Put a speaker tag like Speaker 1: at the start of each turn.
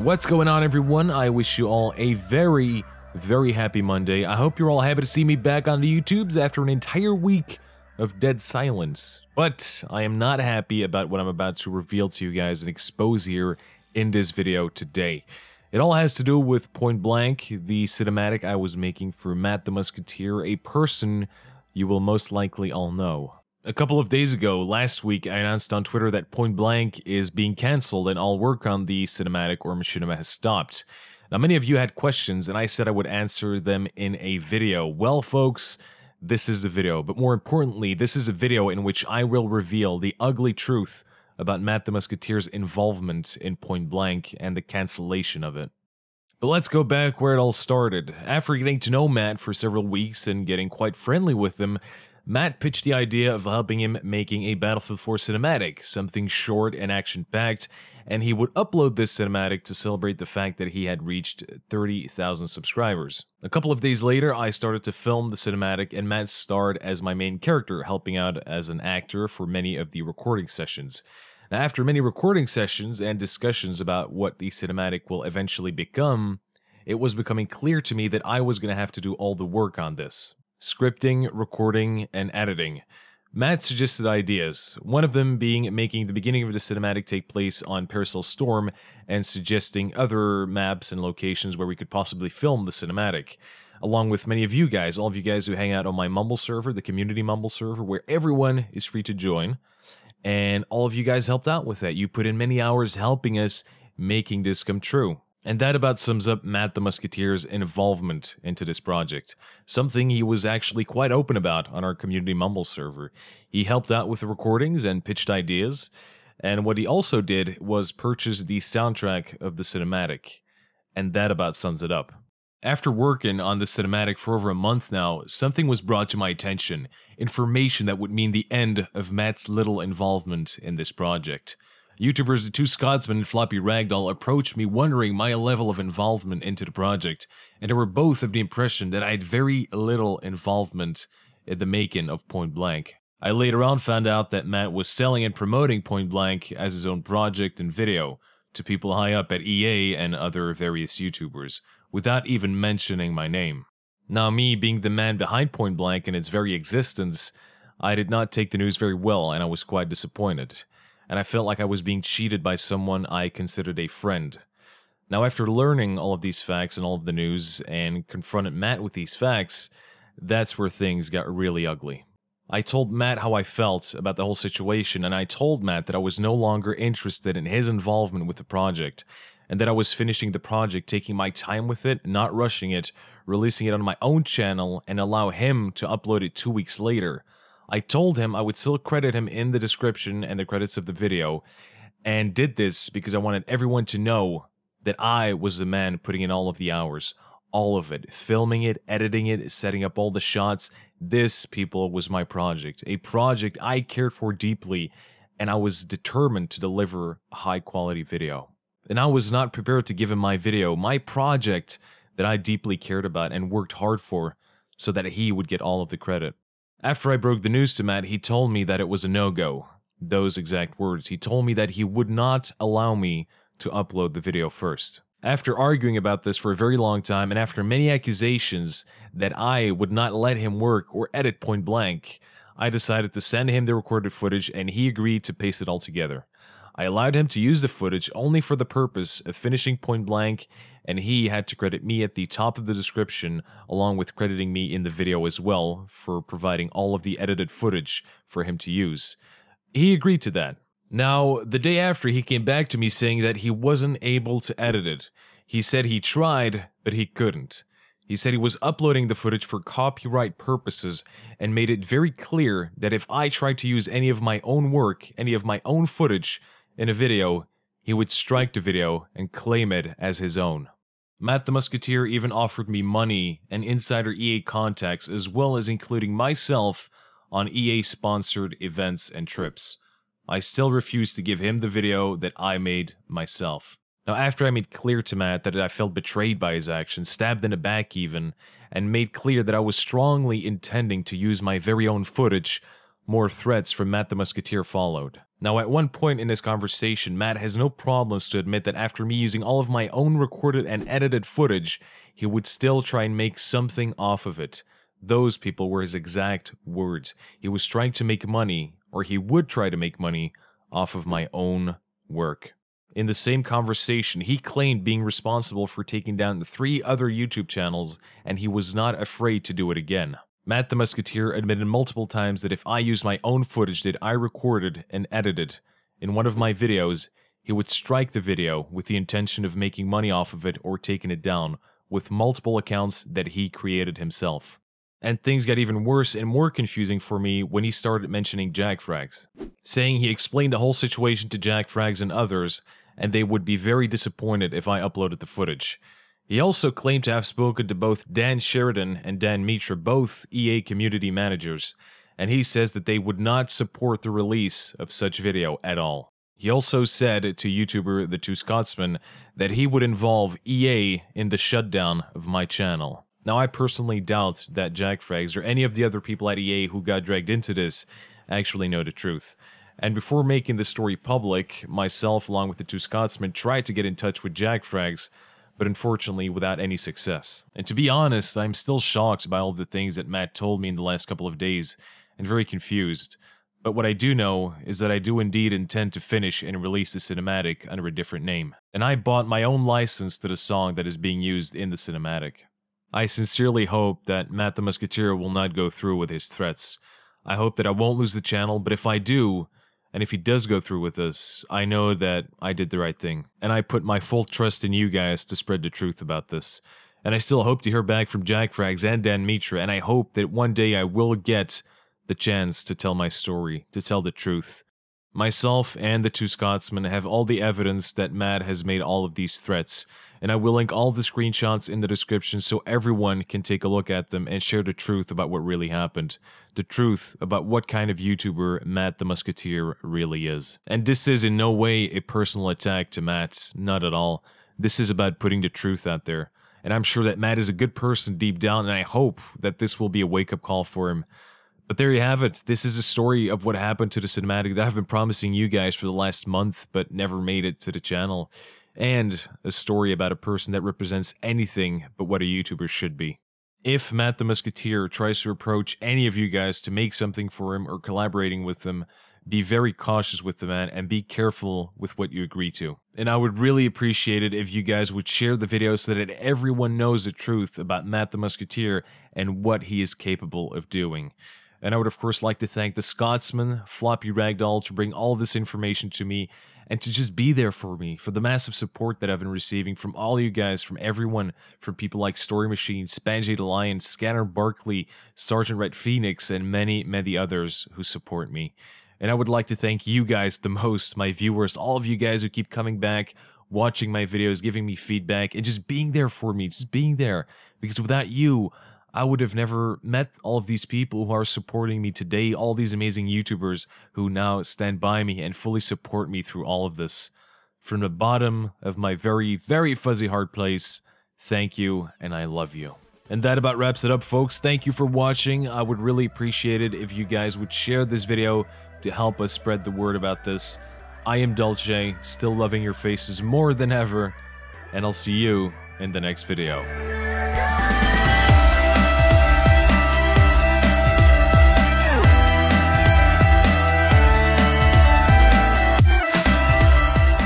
Speaker 1: What's going on, everyone? I wish you all a very happy Monday. I hope you're all happy to see me back on the YouTubes after an entire week of dead silence. But I am not happy about what I'm about to reveal to you guys and expose here in this video today. It all has to do with Point Blank, the cinematic I was making for Matt The Musketeer, a person you will most likely all know. A couple of days ago, last week, I announced on Twitter that Point Blank is being cancelled and all work on the cinematic or machinima has stopped. Now, many of you had questions, and I said I would answer them in a video. Well, folks, this is the video. But more importantly, this is a video in which I will reveal the ugly truth about Matt The Musketeer's involvement in Point Blank and the cancellation of it. But let's go back where it all started. After getting to know Matt for several weeks and getting quite friendly with him, Matt pitched the idea of helping him making a Battlefield 4 cinematic, something short and action-packed, and he would upload this cinematic to celebrate the fact that he had reached 30,000 subscribers. A couple of days later, I started to film the cinematic, and Matt starred as my main character, helping out as an actor for many of the recording sessions. Now, after many recording sessions and discussions about what the cinematic will eventually become, it was becoming clear to me that I was going to have to do all the work on this. Scripting, recording, and editing. Matt suggested ideas, one of them being making the beginning of the cinematic take place on Paracel Storm and suggesting other maps and locations where we could possibly film the cinematic, along with many of you guys, all of you guys who hang out on my Mumble server, the community Mumble server, where everyone is free to join, and all of you guys helped out with that. You put in many hours helping us making this come true. And that about sums up Matt The Musketeer's involvement into this project, something he was actually quite open about on our community Mumble server. He helped out with the recordings and pitched ideas, and what he also did was purchase the soundtrack of the cinematic, and that about sums it up. After working on the cinematic for over a month now, something was brought to my attention, information that would mean the end of Matt's little involvement in this project. YouTubers The Two Scotsmen and Floppy Ragdoll approached me wondering my level of involvement into the project, and they were both of the impression that I had very little involvement in the making of Point Blank. I later on found out that Matt was selling and promoting Point Blank as his own project and video to people high up at EA and other various YouTubers, without even mentioning my name. Now, me being the man behind Point Blank and its very existence, I did not take the news very well, and I was quite disappointed. And I felt like I was being cheated by someone I considered a friend. Now, after learning all of these facts and all of the news, and confronted Matt with these facts, that's where things got really ugly. I told Matt how I felt about the whole situation, and I told Matt that I was no longer interested in his involvement with the project, and that I was finishing the project, taking my time with it, not rushing it, releasing it on my own channel, and allow him to upload it 2 weeks later. I told him I would still credit him in the description and the credits of the video, and did this because I wanted everyone to know that I was the man putting in all of the hours, all of it, filming it, editing it, setting up all the shots. This, people, was my project, a project I cared for deeply, and I was determined to deliver a high-quality video. And I was not prepared to give him my video, my project that I deeply cared about and worked hard for, so that he would get all of the credit. After I broke the news to Matt, he told me that it was a no-go. Those exact words. He told me that he would not allow me to upload the video first. After arguing about this for a very long time, and after many accusations that I would not let him work or edit Point Blank, I decided to send him the recorded footage, and he agreed to paste it all together. I allowed him to use the footage only for the purpose of finishing Point Blank, and he had to credit me at the top of the description, along with crediting me in the video as well, for providing all of the edited footage for him to use. He agreed to that. Now, the day after, he came back to me saying that he wasn't able to edit it. He said he tried, but he couldn't. He said he was uploading the footage for copyright purposes, and made it very clear that if I tried to use any of my own work, any of my own footage, in a video, he would strike the video and claim it as his own. Matt The Musketeer even offered me money and insider EA contacts, as well as including myself on EA-sponsored events and trips. I still refused to give him the video that I made myself. Now, after I made clear to Matt that I felt betrayed by his actions, stabbed in the back even, and made clear that I was strongly intending to use my very own footage, more threats from Matt The Musketeer followed. Now, at one point in this conversation, Matt has no problems to admit that after me using all of my own recorded and edited footage, he would still try and make something off of it. Those people were his exact words. He was trying to make money, or he would try to make money, off of my own work. In the same conversation, he claimed being responsible for taking down the 3 other YouTube channels, and he was not afraid to do it again. Matt the Musketeer admitted multiple times that if I used my own footage that I recorded and edited in one of my videos, he would strike the video with the intention of making money off of it or taking it down, with multiple accounts that he created himself. And things got even worse and more confusing for me when he started mentioning Jackfrags, saying he explained the whole situation to Jackfrags and others, and they would be very disappointed if I uploaded the footage. He also claimed to have spoken to both Dan Sheridan and Dan Mitra, both EA community managers, and he says that they would not support the release of such video at all. He also said to YouTuber The Two Scotsmen that he would involve EA in the shutdown of my channel. Now, I personally doubt that Jackfrags or any of the other people at EA who got dragged into this actually know the truth. And before making the story public, myself, along with The Two Scotsmen, tried to get in touch with Jackfrags, but unfortunately without any success. And to be honest, I'm still shocked by all the things that Matt told me in the last couple of days, and very confused. But what I do know is that I do indeed intend to finish and release the cinematic under a different name. And I bought my own license to the song that is being used in the cinematic. I sincerely hope that Matt the Musketeer will not go through with his threats. I hope that I won't lose the channel, but if I do, and if he does go through with this, I know that I did the right thing. And I put my full trust in you guys to spread the truth about this. And I still hope to hear back from Jackfrags and Dan Mitra, and I hope that one day I will get the chance to tell my story, to tell the truth. Myself and The Two Scotsmen have all the evidence that Matt has made all of these threats, and I will link all the screenshots in the description so everyone can take a look at them and share the truth about what really happened. The truth about what kind of YouTuber Matt the Musketeer really is. And this is in no way a personal attack to Matt, not at all. This is about putting the truth out there. And I'm sure that Matt is a good person deep down, and I hope that this will be a wake-up call for him. But there you have it. This is a story of what happened to the cinematic that I've been promising you guys for the last month, but never made it to the channel. And a story about a person that represents anything but what a YouTuber should be. If Matt the Musketeer tries to approach any of you guys to make something for him or collaborating with them, be very cautious with the man and be careful with what you agree to. And I would really appreciate it if you guys would share the video so that everyone knows the truth about Matt the Musketeer and what he is capable of doing. And I would of course like to thank the Scotsman, Floppy Ragdoll, to bring all this information to me and to just be there for me, for the massive support that I've been receiving from all you guys, from everyone, from people like Story Machine, Spanjade Alliance, Scanner Barkley, Sergeant Red Phoenix, and many, many others who support me. And I would like to thank you guys the most, my viewers, all of you guys who keep coming back, watching my videos, giving me feedback, and just being there for me, just being there. Because without you, I would have never met all of these people who are supporting me today, all these amazing YouTubers who now stand by me and fully support me through all of this. From the bottom of my very, very fuzzy heart place, thank you, and I love you. And that about wraps it up, folks. Thank you for watching. I would really appreciate it if you guys would share this video to help us spread the word about this. I am Dolce, still loving your faces more than ever, and I'll see you in the next video.